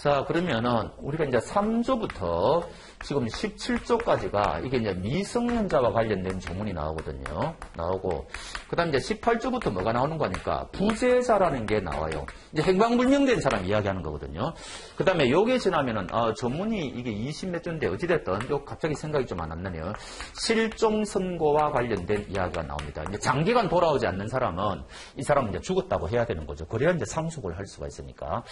자, 그러면은 우리가 이제 3조부터 지금 17조까지가 이게 이제 미성년자와 관련된 조문이 나오거든요. 나오고, 그 다음 이제 18조부터 뭐가 나오는 거니까 부재자라는 게 나와요. 이제 행방불명된 사람 이야기하는 거거든요. 그 다음에 요게 지나면은, 조문이 이게 20몇 조인데 어찌됐든, 요 갑자기 생각이 좀 안 났네요. 실종선고와 관련된 이야기가 나옵니다. 이제 장기간 돌아오지 않는 사람은 이 사람은 이제 죽었다고 해야 되는 거죠. 그래야 이제 상속을 할 수가 있으니까.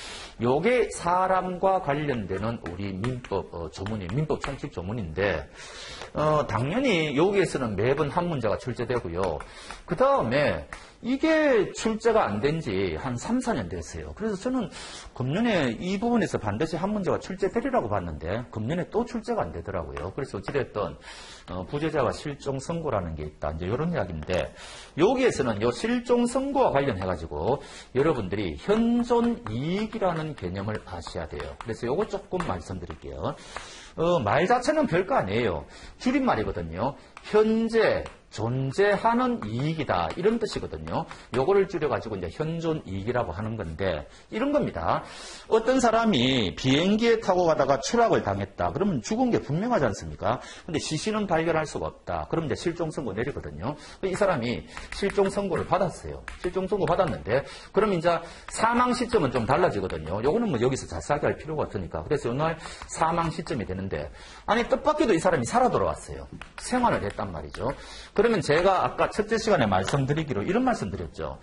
요게 사람과 관련되는 우리 민법 조문이 민법 총칙 조문인데 당연히 여기에서는 매번 한 문제가 출제되고요. 그 다음에 이게 출제가 안 된 지 한 3, 4년 됐어요. 그래서 저는 금년에 이 부분에서 반드시 한 문제가 출제되리라고 봤는데 금년에 또 출제가 안 되더라고요. 그래서 어찌됐든 부재자와 실종 선고라는 게 있다. 이제 이런 이야기인데 여기에서는 요 실종 선고와 관련해가지고 여러분들이 현존 이익이라는 개념을 아셔야 돼요. 그래서 요거 조금 말씀드릴게요. 말 자체는 별거 아니에요. 줄임말이거든요. 현재 존재하는 이익이다. 이런 뜻이거든요. 요거를 줄여가지고 이제 현존 이익이라고 하는 건데, 이런 겁니다. 어떤 사람이 비행기에 타고 가다가 추락을 당했다. 그러면 죽은 게 분명하지 않습니까? 근데 시신은 발견할 수가 없다. 그럼 이제 실종선고 내리거든요. 이 사람이 실종선고를 받았어요. 실종선고 받았는데, 그럼 이제 사망 시점은 좀 달라지거든요. 요거는 뭐 여기서 자세하게 할 필요가 없으니까. 그래서 오늘 사망 시점이 되는데, 아니, 뜻밖에도 이 사람이 살아 돌아왔어요. 생활을 했단 말이죠. 그러면 제가 아까 첫째 시간에 말씀드리기로 이런 말씀 드렸죠.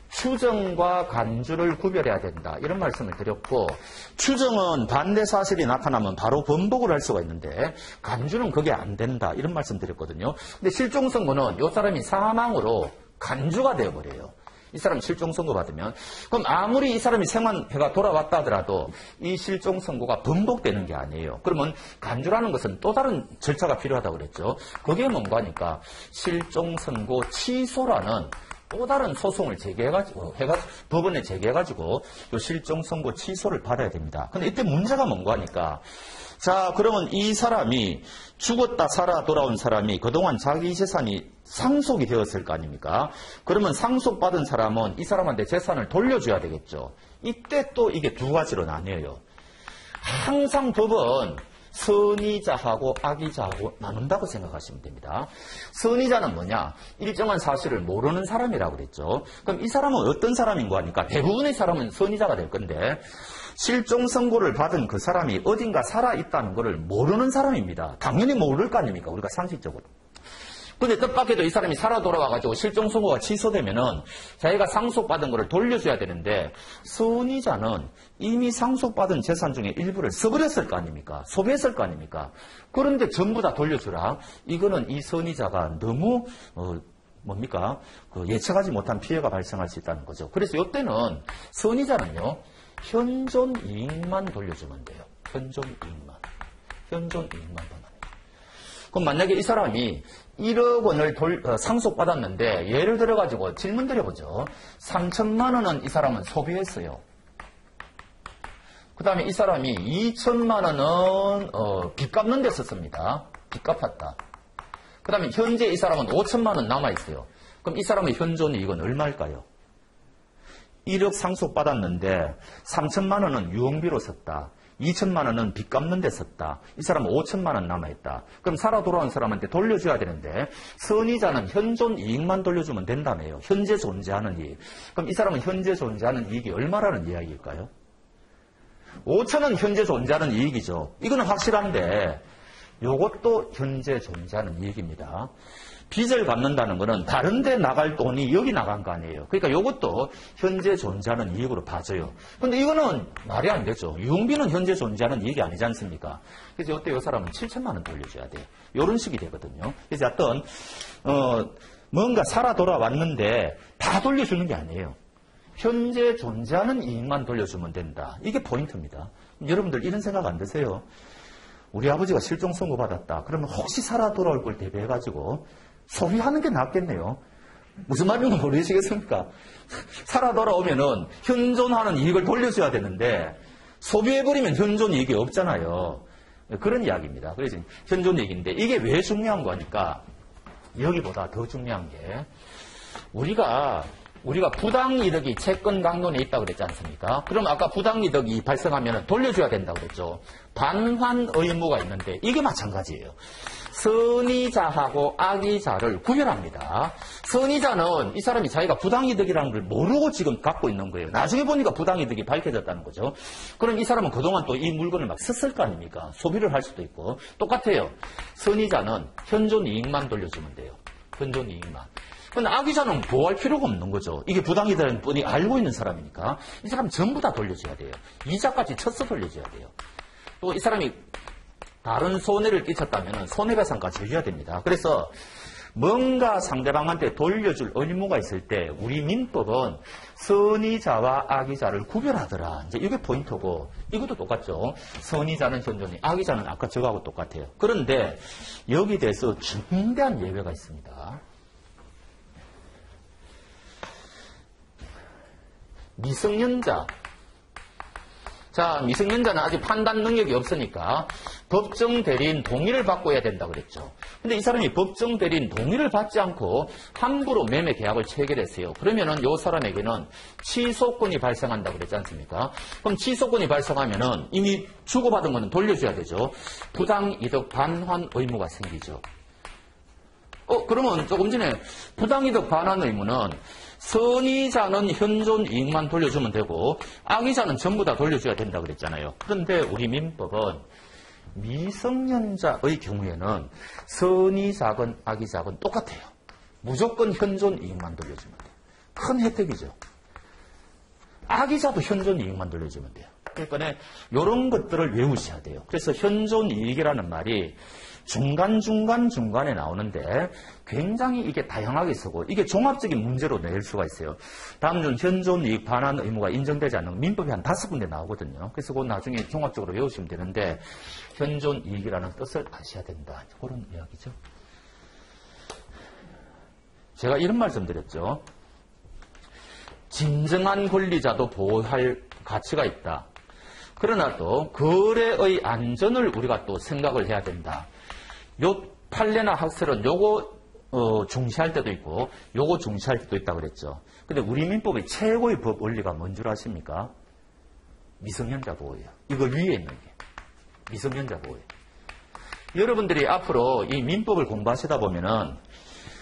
추정과 간주를 구별해야 된다. 이런 말씀을 드렸고, 추정은 반대 사실이 나타나면 바로 번복을 할 수가 있는데 간주는 그게 안 된다. 이런 말씀 드렸거든요. 근데 실종선고는 이 사람이 사망으로 간주가 되어버려요. 이 사람 실종선고 받으면. 그럼 아무리 이 사람이 생활해가 돌아왔다 하더라도 이 실종선고가 번복되는 게 아니에요. 그러면 간주라는 것은 또 다른 절차가 필요하다고 그랬죠. 그게 뭔가 하니까 실종선고 취소라는 또 다른 소송을 제기해가지고, 법원에 제기해가지고 이 실종선고 취소를 받아야 됩니다. 근데 이때 문제가 뭔가 하니까 자, 그러면 이 사람이 죽었다 살아 돌아온 사람이 그동안 자기 재산이 상속이 되었을 거 아닙니까? 그러면 상속받은 사람은 이 사람한테 재산을 돌려줘야 되겠죠. 이때 또 이게 두 가지로 나뉘어요. 항상 법은 선의자하고 악의자하고 나눈다고 생각하시면 됩니다. 선의자는 뭐냐? 일정한 사실을 모르는 사람이라고 그랬죠. 그럼 이 사람은 어떤 사람인가 하니까 대부분의 사람은 선의자가 될 건데 실종 선고를 받은 그 사람이 어딘가 살아있다는 것을 모르는 사람입니다. 당연히 모를 거 아닙니까? 우리가 상식적으로. 근데 뜻밖에도 이 사람이 살아 돌아와가지고 실종 선고가 취소되면은 자기가 상속받은 것을 돌려줘야 되는데 선의자는 이미 상속받은 재산 중에 일부를 써버렸을 거 아닙니까? 소비했을 거 아닙니까? 그런데 전부 다 돌려주라. 이거는 이 선의자가 너무 예측하지 못한 피해가 발생할 수 있다는 거죠. 그래서 이때는 선의자는요. 현존 이익만 돌려주면 돼요. 현존 이익만. 현존 이익만 받아내요. 그럼 만약에 이 사람이 1억 원을 상속받았는데 예를 들어가지고 질문 드려보죠. 3천만 원은 이 사람은 소비했어요. 그 다음에 이 사람이 2천만 원은 빚 갚는 데 썼습니다. 빚 갚았다. 그 다음에 현재 이 사람은 5천만 원 남아있어요. 그럼 이 사람의 현존 이익은 얼마일까요? 1억 상속받았는데 3천만 원은 유흥비로 썼다. 2천만 원은 빚 갚는 데 썼다. 이 사람은 5천만 원 남아있다. 그럼 살아 돌아온 사람한테 돌려줘야 되는데 선의자는 현존 이익만 돌려주면 된다며요. 현재 존재하는 이익. 그럼 이 사람은 현재 존재하는 이익이 얼마라는 이야기일까요? 5천은 현재 존재하는 이익이죠. 이거는 확실한데 이것도 현재 존재하는 이익입니다. 빚을 갚는다는 것은 다른 데 나갈 돈이 여기 나간 거 아니에요. 그러니까 이것도 현재 존재하는 이익으로 봐줘요. 근데 이거는 말이 안 되죠. 유흥비는 현재 존재하는 이익이 아니지 않습니까? 그래서 이때 이 사람은 7천만 원 돌려줘야 돼요. 이런 식이 되거든요. 그래서 어떤 뭔가 살아 돌아왔는데 다 돌려주는 게 아니에요. 현재 존재하는 이익만 돌려주면 된다. 이게 포인트입니다. 여러분들 이런 생각 안 드세요? 우리 아버지가 실종 선고 받았다. 그러면 혹시 살아 돌아올 걸 대비해가지고 소비하는 게 낫겠네요. 무슨 말인지 모르시겠습니까? 살아 돌아오면은 현존하는 이익을 돌려줘야 되는데 소비해버리면 현존 이익이 없잖아요. 그런 이야기입니다. 그래서 현존 이익인데 이게 왜 중요한 거니까 여기보다 더 중요한 게 우리가 우리가 부당이득이 채권 강론에 있다고 그랬지 않습니까? 그럼 아까 부당이득이 발생하면 돌려줘야 된다고 그랬죠. 반환 의무가 있는데 이게 마찬가지예요. 선의자하고 악의자를 구별합니다. 선의자는 이 사람이 자기가 부당이득이라는 걸 모르고 지금 갖고 있는 거예요. 나중에 보니까 부당이득이 밝혀졌다는 거죠. 그럼 이 사람은 그동안 또 이 물건을 막 썼을 거 아닙니까? 소비를 할 수도 있고. 똑같아요. 선의자는 현존 이익만 돌려주면 돼요. 현존 이익만. 근데 악의자는 보호할 필요가 없는 거죠. 이게 부당이득인 뻔히 알고 있는 사람이니까 이 사람 전부 다 돌려줘야 돼요. 이자까지 쳐서 돌려줘야 돼요. 또 이 사람이 다른 손해를 끼쳤다면 손해배상까지 해줘야 됩니다. 그래서 뭔가 상대방한테 돌려줄 의무가 있을 때 우리 민법은 선의자와 악의자를 구별하더라. 이제 이게 포인트고 이것도 똑같죠. 선의자는 현존이, 악의자는 아까 저거하고 똑같아요. 그런데 여기 대해서 중대한 예외가 있습니다. 미성년자. 자, 미성년자는 아직 판단 능력이 없으니까 법정 대리인 동의를 받고 해야 된다고 그랬죠. 근데 이 사람이 법정 대리인 동의를 받지 않고 함부로 매매 계약을 체결했어요. 그러면은 이 사람에게는 취소권이 발생한다고 그랬지 않습니까? 그럼 취소권이 발생하면은 이미 주고받은 거는 돌려줘야 되죠. 부당이득 반환 의무가 생기죠. 그러면 조금 전에 부당이득 반환 의무는 선의자는 현존 이익만 돌려주면 되고 악의자는 전부 다 돌려줘야 된다고 그랬잖아요. 그런데 우리 민법은 미성년자의 경우에는 선의자건 악의자건 똑같아요. 무조건 현존 이익만 돌려주면 돼요. 큰 혜택이죠. 악의자도 현존 이익만 돌려주면 돼요. 그러니까 이런 것들을 외우셔야 돼요. 그래서 현존 이익이라는 말이 중간에 나오는데 굉장히 이게 다양하게 쓰고 이게 종합적인 문제로 낼 수가 있어요. 다음 중 현존 이익 반환 의무가 인정되지 않는 민법이 한 5군데 나오거든요. 그래서 그건 나중에 종합적으로 외우시면 되는데 현존 이익이라는 뜻을 아셔야 된다. 그런 이야기죠. 제가 이런 말씀 드렸죠. 진정한 권리자도 보호할 가치가 있다. 그러나 또 거래의 안전을 우리가 또 생각을 해야 된다. 요 판례나 학설은 요거 중시할 때도 있고 요거 중시할 때도 있다고 그랬죠. 근데 우리 민법의 최고의 법 원리가 뭔 줄 아십니까? 미성년자 보호예요. 이거 위에 있는 게 미성년자 보호예요. 여러분들이 앞으로 이 민법을 공부하시다 보면은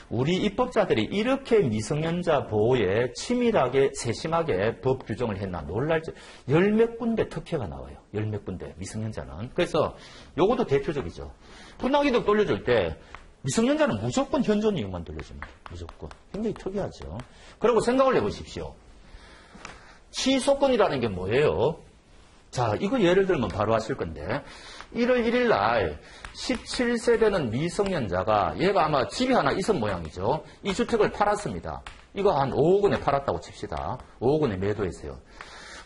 우리 입법자들이 이렇게 미성년자 보호에 치밀하게 세심하게 법 규정을 했나 놀랄지 열몇 군데 특혜가 나와요. 열몇 군데 미성년자는. 그래서 요것도 대표적이죠. 부당이득 돌려줄 때 미성년자는 무조건 현존 이익만 돌려줍니다. 무조건. 굉장히 특이하죠. 그리고 생각을 해보십시오. 취소권이라는 게 뭐예요? 자, 이거 예를 들면 바로 아실 건데 1월 1일 날 17세 되는 미성년자가 얘가 아마 집이 하나 있은 모양이죠. 이 주택을 팔았습니다. 이거 한 5억 원에 팔았다고 칩시다. 5억 원에 매도했어요.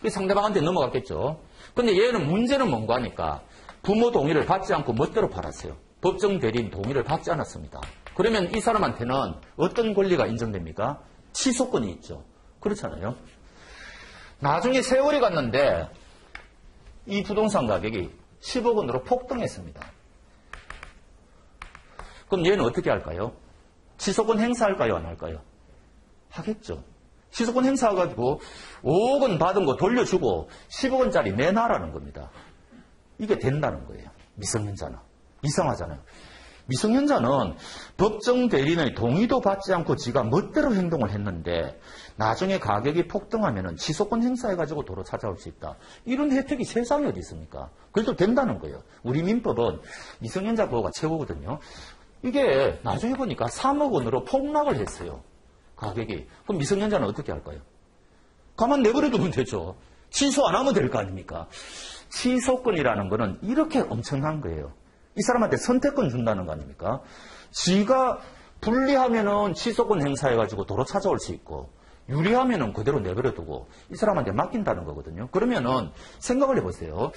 상대방한테 넘어갔겠죠. 근데 얘는 문제는 뭔가 하니까 부모 동의를 받지 않고 멋대로 팔았어요. 법정 대리인 동의를 받지 않았습니다. 그러면 이 사람한테는 어떤 권리가 인정됩니까? 취소권이 있죠. 그렇잖아요. 나중에 세월이 갔는데 이 부동산 가격이 10억 원으로 폭등했습니다. 그럼 얘는 어떻게 할까요? 취소권 행사할까요? 안 할까요? 하겠죠. 취소권 행사해가지고 5억 원 받은 거 돌려주고 10억 원짜리 내놔라는 겁니다. 이게 된다는 거예요. 미성년자는. 이상하잖아요. 미성년자는 법정 대리인의 동의도 받지 않고 지가 멋대로 행동을 했는데 나중에 가격이 폭등하면 취소권 행사해가지고 도로 찾아올 수 있다. 이런 혜택이 세상에 어디 있습니까? 그래도 된다는 거예요. 우리 민법은 미성년자 보호가 최고거든요. 이게 나중에 보니까 3억 원으로 폭락을 했어요. 가격이. 그럼 미성년자는 어떻게 할까요? 가만 내버려 두면 되죠. 취소 안 하면 될 거 아닙니까? 취소권이라는 거는 이렇게 엄청난 거예요. 이 사람한테 선택권 준다는 거 아닙니까? 지가 불리하면은 취소권 행사해가지고 도로 찾아올 수 있고, 유리하면은 그대로 내버려두고 이 사람한테 맡긴다는 거거든요. 그러면은 생각을 해보세요.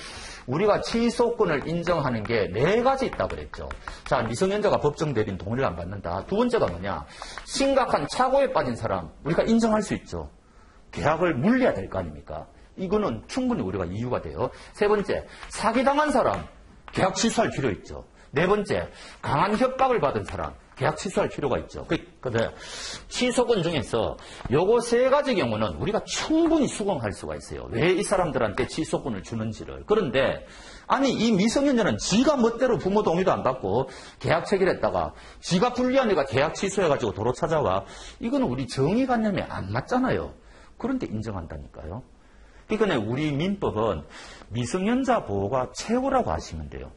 우리가 취소권을 인정하는 게 4가지 있다고 그랬죠. 자, 미성년자가 법정 대리인 동의를 안 받는다. 두 번째가 뭐냐? 심각한 착오에 빠진 사람 우리가 인정할 수 있죠. 계약을 물려야 될 거 아닙니까? 이거는 충분히 우리가 이유가 돼요. 세 번째, 사기당한 사람 계약 취소할 필요 있죠. 네 번째, 강한 협박을 받은 사람 계약 취소할 필요가 있죠. 근데 취소권 중에서 요거 세 가지 경우는 우리가 충분히 수긍할 수가 있어요. 왜 이 사람들한테 취소권을 주는지를. 그런데 아니 이 미성년자는 지가 멋대로 부모 동의도 안 받고 계약 체결했다가 지가 불리한 애가 계약 취소해가지고 도로 찾아와. 이거는 우리 정의관념에 안 맞잖아요. 그런데 인정한다니까요. 그러니까 우리 민법은 미성년자 보호가 최고라고 하시면 돼요.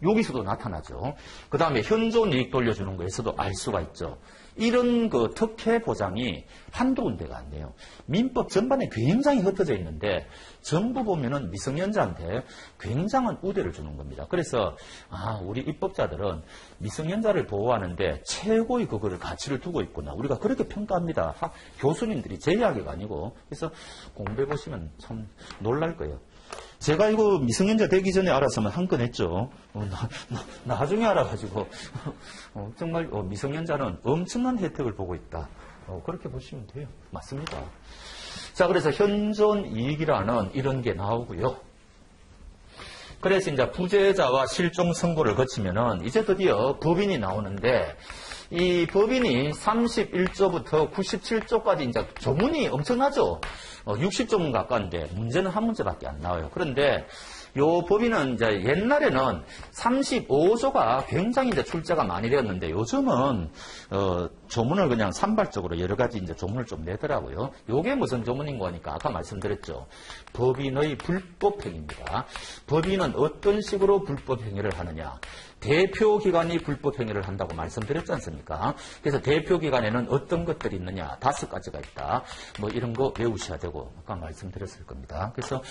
여기서도 나타나죠. 그 다음에 현존 이익 돌려주는 거에서도 알 수가 있죠. 이런 그 특혜 보장이 한두 군데가 안 돼요. 민법 전반에 굉장히 흩어져 있는데 전부 보면은 미성년자한테 굉장한 우대를 주는 겁니다. 그래서 우리 입법자들은 미성년자를 보호하는데 최고의 그거를 가치를 두고 있구나. 우리가 그렇게 평가합니다. 교수님들이 제 이야기가 아니고. 그래서 공부해 보시면 참 놀랄 거예요. 제가 이거 미성년자 되기 전에 알았으면 한 건 했죠. 나중에 알아가지고 정말 미성년자는 엄청난 혜택을 보고 있다. 그렇게 보시면 돼요. 맞습니다. 자, 그래서 현존 이익이라는 이런 게 나오고요. 그래서 이제 부재자와 실종 선고를 거치면은 이제 드디어 법인이 나오는데 이 법인이 31조부터 97조까지 이제 조문이 엄청나죠. 60조문 가까운데 문제는 한 문제밖에 안 나와요. 그런데 요 법인은 이제 옛날에는 35조가 굉장히 이제 출제가 많이 되었는데 요즘은 조문을 그냥 산발적으로 여러 가지 이제 조문을 좀 내더라고요. 요게 무슨 조문인 거니까 아까 말씀드렸죠. 법인의 불법행위입니다. 법인은 어떤 식으로 불법행위를 하느냐. 대표기관이 불법행위를 한다고 말씀드렸지 않습니까? 그래서 대표기관에는 어떤 것들이 있느냐. 5가지가 있다. 뭐 이런 거 외우셔야 되고 아까 말씀드렸을 겁니다. 그래서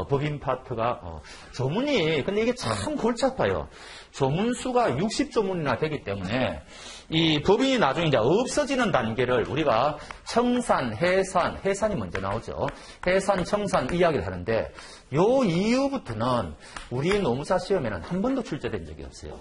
법인 파트가 조문이 근데 이게 참 골치 아파요. 조문수가 60조문이나 되기 때문에 이 법인이 나중에 이제 없어지는 단계를 우리가 청산, 해산이 먼저 나오죠. 해산, 청산 이야기를 하는데 요 이후부터는 우리 노무사 시험에는 한 번도 출제된 적이 없어요.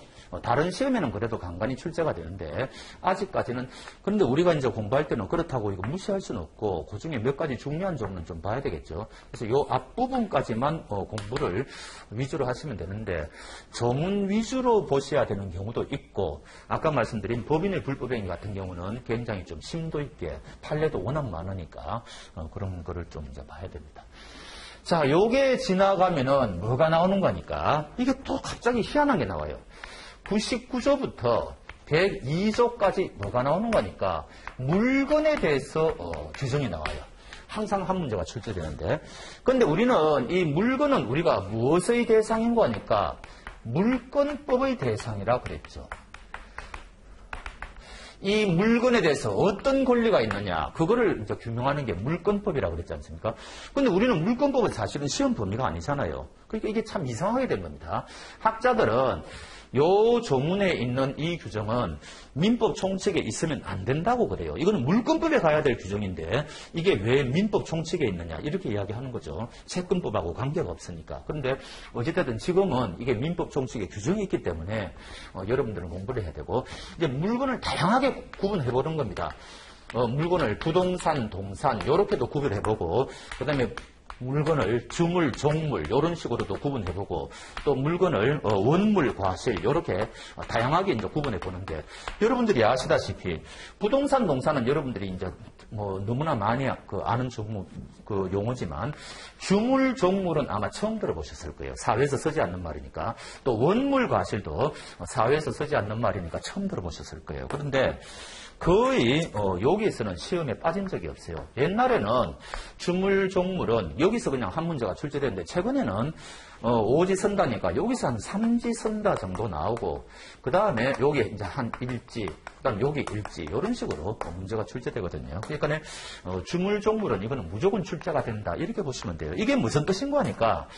다른 시험에는 그래도 간간히 출제가 되는데 아직까지는 그런데 우리가 이제 공부할 때는 그렇다고 이거 무시할 수는 없고 그 중에 몇 가지 중요한 점은 좀 봐야 되겠죠. 그래서 요 앞부분까지만 공부를 위주로 하시면 되는데 조문 위주로 보셔야 되는 경우도 있고 아까 말씀드린 법인의 불법행위 같은 경우는 굉장히 좀 심도 있게 판례도 워낙 많으니까 그런 거를 좀 이제 봐야 됩니다. 자, 요게 지나가면은 뭐가 나오는 거니까 이게 또 갑자기 희한한 게 나와요. 99조부터 102조까지 뭐가 나오는 거니까 물건에 대해서 규정이 나와요. 항상 한 문제가 출제되는데 그런데 우리는 이 물건은 우리가 무엇의 대상인 거니까 물건법의 대상이라 그랬죠. 이 물건에 대해서 어떤 권리가 있느냐 그거를 이제 규명하는 게 물건법이라고 그랬지 않습니까? 근데 우리는 물건법은 사실은 시험 범위가 아니잖아요. 그러니까 이게 참 이상하게 된 겁니다. 학자들은 요 조문에 있는 이 규정은 민법 총칙에 있으면 안 된다고 그래요. 이거는 물권법에 가야 될 규정인데 이게 왜 민법 총칙에 있느냐 이렇게 이야기하는 거죠. 채권법하고 관계가 없으니까. 그런데 어찌됐든 지금은 이게 민법 총칙에 규정이 있기 때문에 여러분들은 공부를 해야 되고 이제 물건을 다양하게 구분해보는 겁니다. 물건을 부동산, 동산 이렇게도 구별해보고 그 다음에 물건을 주물, 종물 이런 식으로도 구분해보고 또 물건을 원물, 과실 이렇게 다양하게 이제 구분해보는데 여러분들이 아시다시피 부동산, 동산은 여러분들이 이제 뭐 너무나 많이 아는 용어지만 주물, 종물은 아마 처음 들어보셨을 거예요. 사회에서 쓰지 않는 말이니까. 또 원물, 과실도 사회에서 쓰지 않는 말이니까 처음 들어보셨을 거예요. 그런데 거의 여기에서는 시험에 빠진 적이 없어요. 옛날에는 주물, 종물은 여기서 그냥 한 문제가 출제되는데 최근에는 오지선다니까 여기서 한 삼지선다 정도 나오고 그 다음에 여기 이제 한 일지 그 다음에 여기 일지 이런 식으로 문제가 출제되거든요. 그러니까 주물, 종물은 이거는 무조건 출제가 된다 이렇게 보시면 돼요. 이게 무슨 뜻인 거니까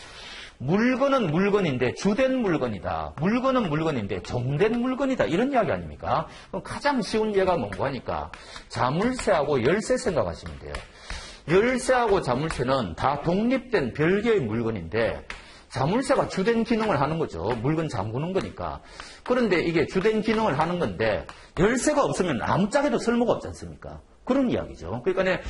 물건은 물건인데 주된 물건이다. 물건은 물건인데 종된 물건이다. 이런 이야기 아닙니까? 그럼 가장 쉬운 예가 뭔가 하니까 자물쇠하고 열쇠 생각하시면 돼요. 열쇠하고 자물쇠는 다 독립된 별개의 물건인데 자물쇠가 주된 기능을 하는 거죠. 물건 잠그는 거니까. 그런데 이게 주된 기능을 하는 건데 열쇠가 없으면 아무짝에도 쓸모가 없지 않습니까? 그런 이야기죠. 그러니까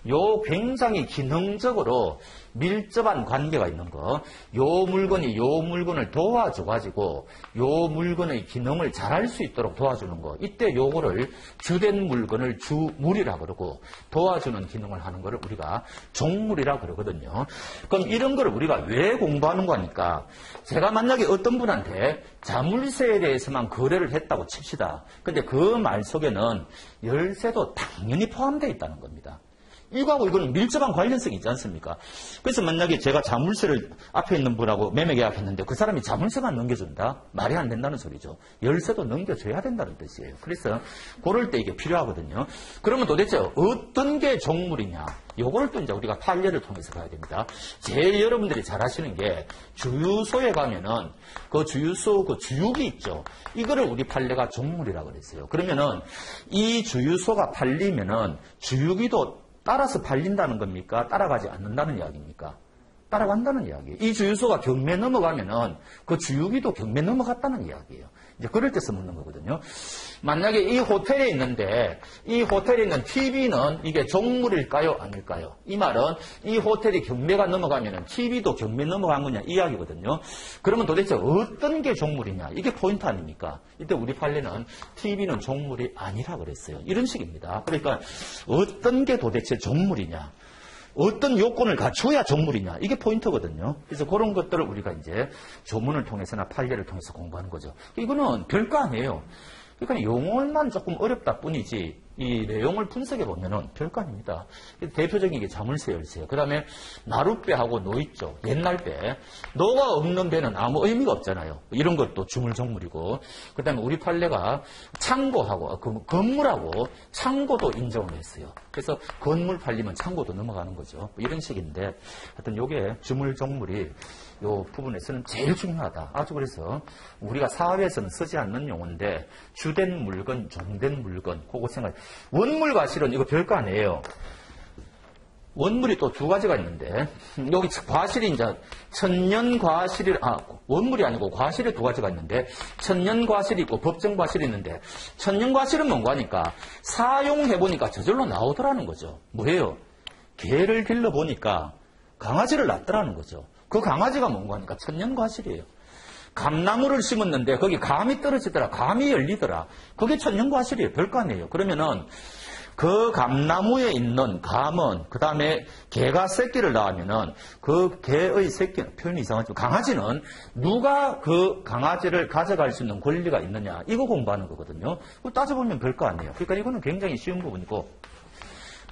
요 굉장히 기능적으로 밀접한 관계가 있는 거. 요 물건이 요 물건을 도와줘가지고 요 물건의 기능을 잘할 수 있도록 도와주는 거. 이때 요거를 주된 물건을 주물이라 그러고 도와주는 기능을 하는 거를 우리가 종물이라 그러거든요. 그럼 이런 거를 우리가 왜 공부하는 거니까 제가 만약에 어떤 분한테 자물쇠에 대해서만 거래를 했다고 칩시다. 근데 그 말 속에는 열쇠도 당연히 포함되어 있다는 겁니다. 이거하고 이거는 밀접한 관련성이 있지 않습니까? 그래서 만약에 제가 자물쇠를 앞에 있는 분하고 매매 계약했는데 그 사람이 자물쇠만 넘겨준다? 말이 안 된다는 소리죠. 열쇠도 넘겨줘야 된다는 뜻이에요. 그래서 그럴 때 이게 필요하거든요. 그러면 도대체 어떤 게 종물이냐? 요거를 또 이제 우리가 판례를 통해서 봐야 됩니다. 제일 여러분들이 잘 아시는 게 주유소에 가면은 그 주유소 그 주유기 있죠. 이거를 우리 판례가 종물이라고 그랬어요. 그러면은 이 주유소가 팔리면은 주유기도 따라서 팔린다는 겁니까? 따라가지 않는다는 이야기입니까? 따라간다는 이야기예요. 이 주유소가 경매 넘어가면은 그 주유기도 경매 넘어갔다는 이야기예요. 이제 그럴 때 써먹는 거거든요. 만약에 이 호텔에 있는데 이 호텔에 있는 TV는 이게 종물일까요? 아닐까요? 이 말은 이 호텔이 경매가 넘어가면은 TV도 경매 넘어간 거냐 이 이야기거든요. 그러면 도대체 어떤 게 종물이냐? 이게 포인트 아닙니까? 이때 우리 판례는 TV는 종물이 아니라 그랬어요. 이런 식입니다. 그러니까 어떤 게 도대체 종물이냐? 어떤 요건을 갖춰야 종물이냐 이게 포인트거든요. 그래서 그런 것들을 우리가 이제 조문을 통해서나 판례를 통해서 공부하는 거죠. 이거는 별거 아니에요. 그러니까 용어만 조금 어렵다 뿐이지 이 내용을 분석해 보면은 별거 아닙니다. 대표적인 게 자물쇠 열쇠. 그 다음에 나룻배하고 노 있죠. 옛날 배. 노가 없는 배는 아무 의미가 없잖아요. 이런 것도 주물종물이고. 그 다음에 우리 판례가 창고하고 건물하고 창고도 인정을 했어요. 그래서 건물 팔리면 창고도 넘어가는 거죠. 이런 식인데 하여튼 요게 주물종물이 요 부분에서는 제일 중요하다. 아주 그래서 우리가 사업에서는 쓰지 않는 용어인데 주된 물건, 종된 물건 그거 생각. 원물과 실은 이거 별거 아니에요. 원물이 또 두 가지가 있는데 여기 과실이 이제 천년과실이 원물이 아니고 과실이 두 가지가 있는데 천년과실이 있고 법정과실이 있는데 천년과실은 뭔가 하니까 사용해 보니까 저절로 나오더라는 거죠. 뭐예요? 개를 길러 보니까 강아지를 낳더라는 거죠. 그 강아지가 뭔가 하니까 천년과실이에요. 감나무를 심었는데 거기 감이 떨어지더라. 감이 열리더라. 그게 천년과실이에요. 별거 아니에요. 그러면은 그 감나무에 있는 감은 그 다음에 개가 새끼를 낳으면은 그 개의 새끼 표현이 이상하지만 강아지는 누가 그 강아지를 가져갈 수 있는 권리가 있느냐 이거 공부하는 거거든요. 따져보면 별거 아니에요. 그러니까 이거는 굉장히 쉬운 부분이고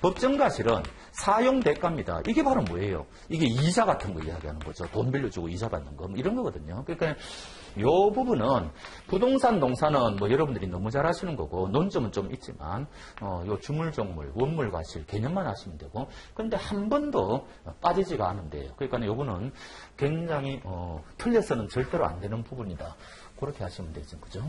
법정과실은 사용대가입니다. 이게 바로 뭐예요? 이게 이자 같은 거 이야기하는 거죠. 돈 빌려주고 이자 받는 거 이런 거거든요. 그러니까 이 부분은 부동산 농사는 뭐 여러분들이 너무 잘 하시는 거고 논점은 좀 있지만 요 주물종물, 원물과실 개념만 하시면 되고 그런데 한 번도 빠지지가 않은데요. 그러니까 요거는 굉장히 틀려서는 절대로 안 되는 부분이다. 그렇게 하시면 되죠. 그죠?